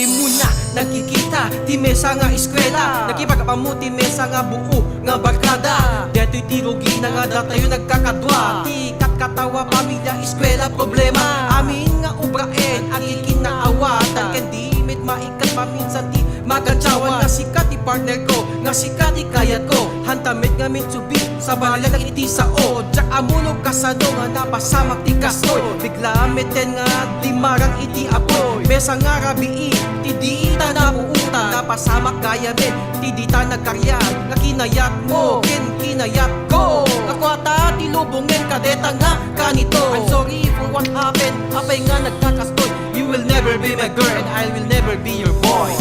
muna nakikita ti mesa nga eskwela, nakipagapamuti mesa nga buo nga barkada. Deto'y tirugi na nga datayo nagkakadwa, ti katkatawa pamilya eskwela problema. Amin nga ubraen ang ikinaawatan, kendi mit maikat paminsan ti magantsawan. Nga sikat ti partner ko, nga sikat ti kayat ko, hantamit nga mitsubi sa balag iti sao. Diyak amunog kasano nga napasamak ti kasoy, bigla meten nga di marang iti apoy. Mesa nga rabii ti diita na buuta, napasamak kaya men ti dita nagkaryat. Nga kinayat mo, kinayat ko, kakwata ti lubongin kadeta nga kanito. I'm sorry for what happened, apay nga nagkakastoy. You will never be my girl and I will never be your boy.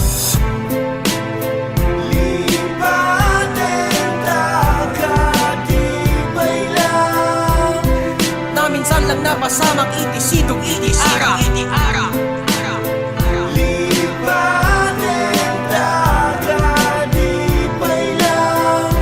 Minsan lang napasamak iti sidong iti ara. Lipatin dagat di pailang,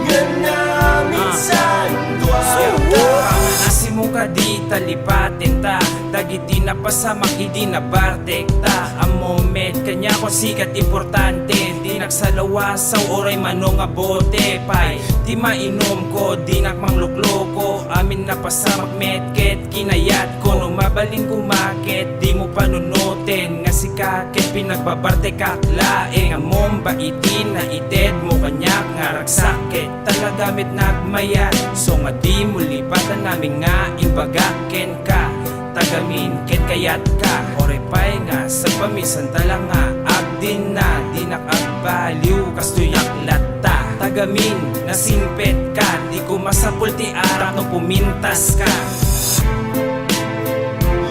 yan na minsan duwata. Asin mo ka di talipatin ta, dagiti na pasamak hindi na bartek ta. Ang moment kanya ko sikat importante, di nagsalawasaw oray manong abote pay. Di mainom ko, di nakmanglukloko, amin na pasamak metket kinayat ko. Nung mabaling kumakit, di mo panunutin nga si kakit pinagbabarte kaklaeng. Among baitin na ited mo kanyak nga ragsakit, talagamit nagmayat. So nga di mo lipatan namin nga ibagaken ka, tagamin ket kayat ka. Orepay nga sa pamisan talang nga agdin na di nakagbaliw kastuyak lata. Tagamin na sinpet ka, di ko masapul ti arak no pumintas ka.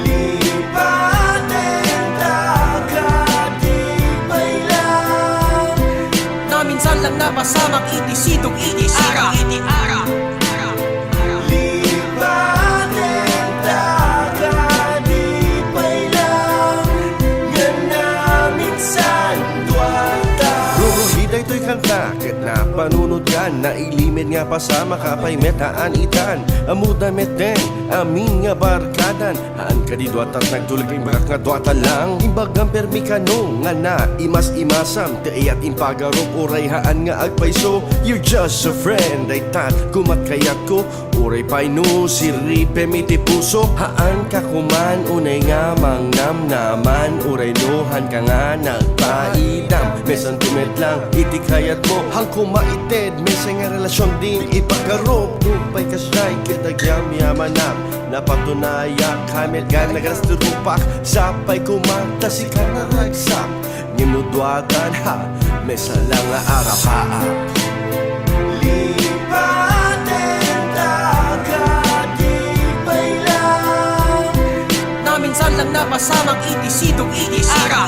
Lipatin dagat di pailang, Na minsan lang napasamak iti sidong iti ara. lipatin dagat di pailang, yan na minsan duwata. Ruruhiday to'y kanta, ket na panunod yan, na ilimin nga pa sa makapay metaan itan. Amuda meten, amin nga barkadan, haan ka di duwatat nagtulag kay bagak nga duwata lang. Imbagang permi ka no, nga na imas-imasam, tiayat impagarok uray haan nga agpaiso. You're just a friend, ay tat kumat kayat ko, uray pay no, siripe miti puso. Haan ka kuman, unay nga mangnam naman, uray nohan ka nga nagpaidam. May sentiment lang, iti kayat mo, hang kumaited, may nga relasyon din ipagkarop. Nupay ka siya'y kitagyam yamanap, napatunaya kamit ka nagasturupak, sapay kumanta si ka naragsak. Nginudwatan ha, may salang nga arapaap. Lipatin dagat di pailang, Na minsan lang napasamak iti sidong iti ara.